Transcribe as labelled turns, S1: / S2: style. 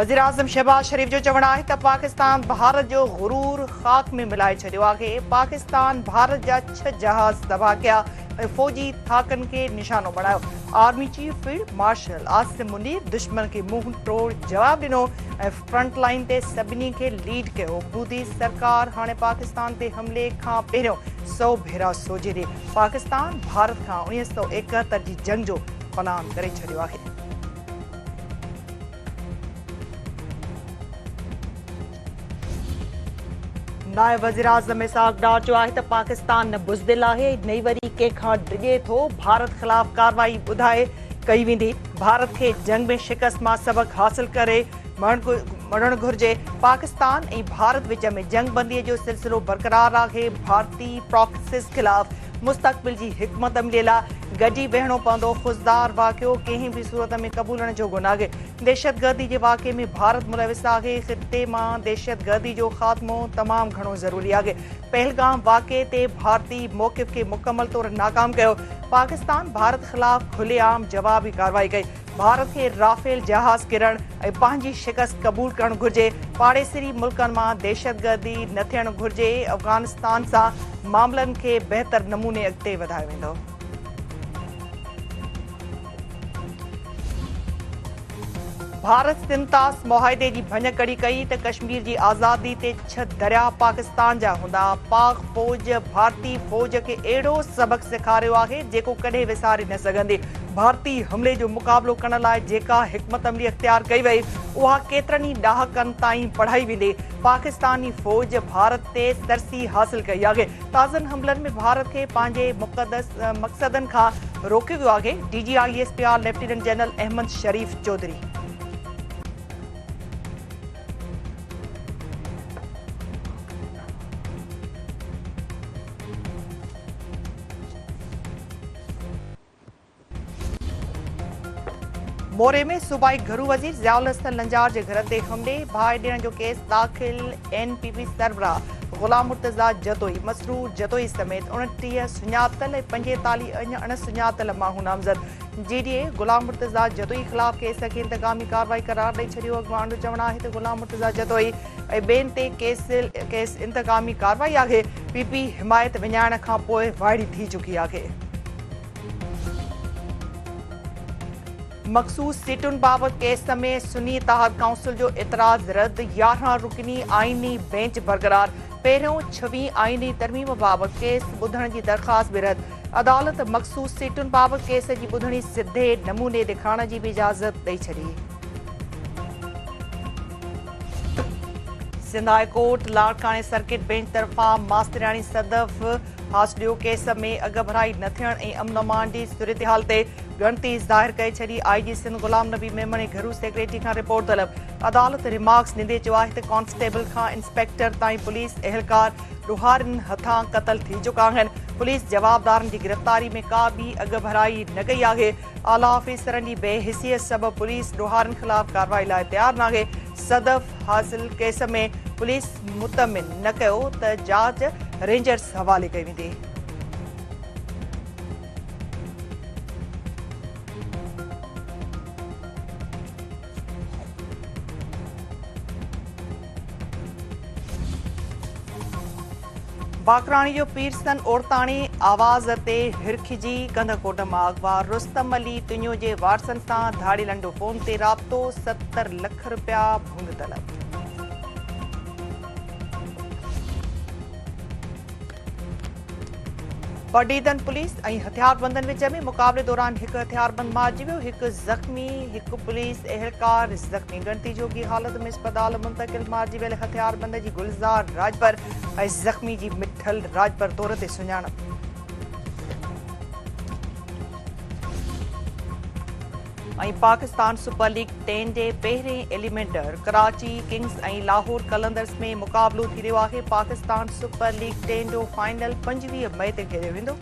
S1: वज़ीर आज़म शहबाज शरीफ जो चवण आहे त पाकिस्तान भारत जो गुरूर खाक में मिलाए छॾियो आहे। पाकिस्तान भारत जा 6 जहाज़ तबाह कया ऐं फ़ौजी थाकनि खे निशानो बणायो। Army chief field marshal Asim Munir दुश्मन खे मुंहुं तोड़ जवाब ॾिनो ऐं फ्रंट लाइन ते सभिनी खे लीड कयो। मोदी सरकार हाणे पाकिस्तान ते हमले खां पहिरियों 100 भेरा सोचे ॾे। पाकिस्तान भारत खां 1971 जी जंग जो ऐलान करे छॾियो आहे। नायब वज़ीर आज़म इसहाक डार चयो आहे त पाकिस्तान न बुज़दिल आहे, नई वरी कंहिंखां डिॼे थो। भारत ख़िलाफ़ कार्रवाई ॿुधाए कई वेंदी। भारत खे जंग में शिकस्त मां सबक़ हासिल करे मरणु घुर्जे। पाकिस्तान ऐं भारत विच में जंग बंदीअ जो सिलसिलो बरक़रार आहे। भारतीय प्रॉक्सिस ख़िलाफ़ मुस्तक़बिल जी हिकमत अमली लाइ गॾिजी वेहणो पवंदो। ख़ुददार वाक़ियो कंहिं बि सूरत में क़बूलण जो गुनाह। दहशतगर्दी जे वाक़े में भारत मुलविस आहे। ख़िते मां दहशतगर्दी जो ख़ात्मो तमामु घणो ज़रूरी आहे। पहलगाम वाक़े ते भारतीय मौक़िफ़ खे मुकमल तौर नाकाम कयो। पाकिस्तान भारत ख़िलाफ़ खुलेआम जवाबी कार्रवाई कई। भारत खे राफेल जहाज़ किरण ऐं पंहिंजी शिकस्त क़बूल करणु घुर्जे। पाड़ेसरी मुल्कनि मां दहशतगर्दी न थियणु घुर्जे। अफ़गानिस्तान सां मामलनि खे बहितर नमूने अॻिते वधायो वेंदो। भारत सिंतास मुआहिदे जी भञकड़ी कई त कश्मीर जी आज़ादी ते 6 दरिया पाकिस्तान जा हूंदा। पाक फ़ौज भारतीय फ़ौज खे अहिड़ो सबक़ सेखारियो आहे जेको कॾहिं विसारे न सघंदी। भारतीय हमले जो मुक़ाबिलो करण लाइ जेका हिकमत अमली इख़्तियार कई वई उहा केतिरनि ई ॾहाकनि ताईं पढ़ाई वेंदी। पाकिस्तानी फ़ौज भारत ते सरसी हासिल कई आहे। ताज़नि हमलनि में भारत खे पंहिंजे मुक़दस मक़सदनि खां रोकियो वियो आहे। DGISPR लेफ्टिनेंट जनरल अहमद शरीफ चौधरी। मोरे में सूबाई घरू वज़ीर ज़ियाउल हसन लंजार जे घर ते हमले भाई ॾियण जो केस दाख़िल। NPP सरबराह ग़ुलाम मुर्तज़ा जतोई मसरूर जतोई समेत 29 सुञातल ऐं 45 अणसुञातल माण्हू नामज़द। GDA ग़ुलाम मुर्तज़ा जतोई ख़िलाफ़ केस खे इंतकामी कार्रवाई करार ॾेई छॾियो। अॻवान जो चवणु आहे त ग़ुलाम मुर्तज़ा जतोई ऐं ॿियनि ते केस इंतकामी कार्रवाई आहे। PP हिमायत विञाइण खां पोइ वाइड़ी थी चुकी आहे। मखसूस सीटुनि बाबति केस में सुन्नी इत्तेहाद काउंसिल जो इतराज़ रद्द। 11 रुकनी आइनी बेंच बरक़रार। पहिरियों 26 आइनी तरमीम बाबति केस ॿुधण जी दरख़्वास्त बि रद्द। अदालत मखसूस सीटुनि बाबति केस जी ॿुधणी सिधे नमूने ॾेखारण जी बि इजाज़त ॾेई छॾी। सिंध हाई कोर्ट लाड़काने सर्किट बेंच तरफ़ां मास्तरियाणी सदफ हासिलियो केस में अघ भराई न थियण ऐं अमन अमान जी सूरतहाल ते गणती ज़ाहिर करे छॾी। IG सिंध ग़ुलाम नबी मेमन घरू सेक्रेटरी खां रिपोर्ट तलब। अदालत रिमार्क्स ॾींदे चयो आहे त कांस्टेबल खां इंस्पेक्टर ताईं पुलिस एहलकार ॾोहारियुनि हथां क़तल थी चुका आहिनि। पुलिस जवाबदारनि जी गिरफ़्तारी में का बि अघ भराई न कई आहे। आला ऑफिसरनि जी बेहिसियत सबबि पुलिस ॾोहारियुनि ख़िलाफ़ कार्रवाई लाइ तयारु न आहे। सदफ हासिल केस में पुलिस मुतमिन न कयो त जांच रेंजर्स हवाले कई वेंदी। बाकराणी जो पीरसन ओरताणी आवाज़ ते हिरखिजी कंदकोट मां अगवा। रुस्तम अली तुनियो जे वारसनि सां धाड़ी लंडो फ़ोन ते राब्तो। 70 लख रुपया भूंड तलब। बडीदन पुलिस ऐं हथियारबंदनि विच में मुक़ाबले दौरान हिकु हथियारबंद मारिजी वियो। हिकु ज़ख़्मी, हिकु पुलिस एहलकार ज़ख़्मी। गणती जोगी हालत में अस्पताल मुंतक़िल। मारिजी वियल हथियारबंद जी गुलज़ार राजपर ऐं ज़ख़्मी जी मिठल राजपर तौर ते सुञाणप। ऐं पाकिस्तान सुपर लीग 10 जे पहिरें एलिमेंटर कराची किंग्स ऐं लाहौर कलंदर्स में मुक़ाबिलो थी रहियो आहे। पाकिस्तान सुपर लीग 10 जो फाइनल 25 मई ते खेॾियो वेंदो।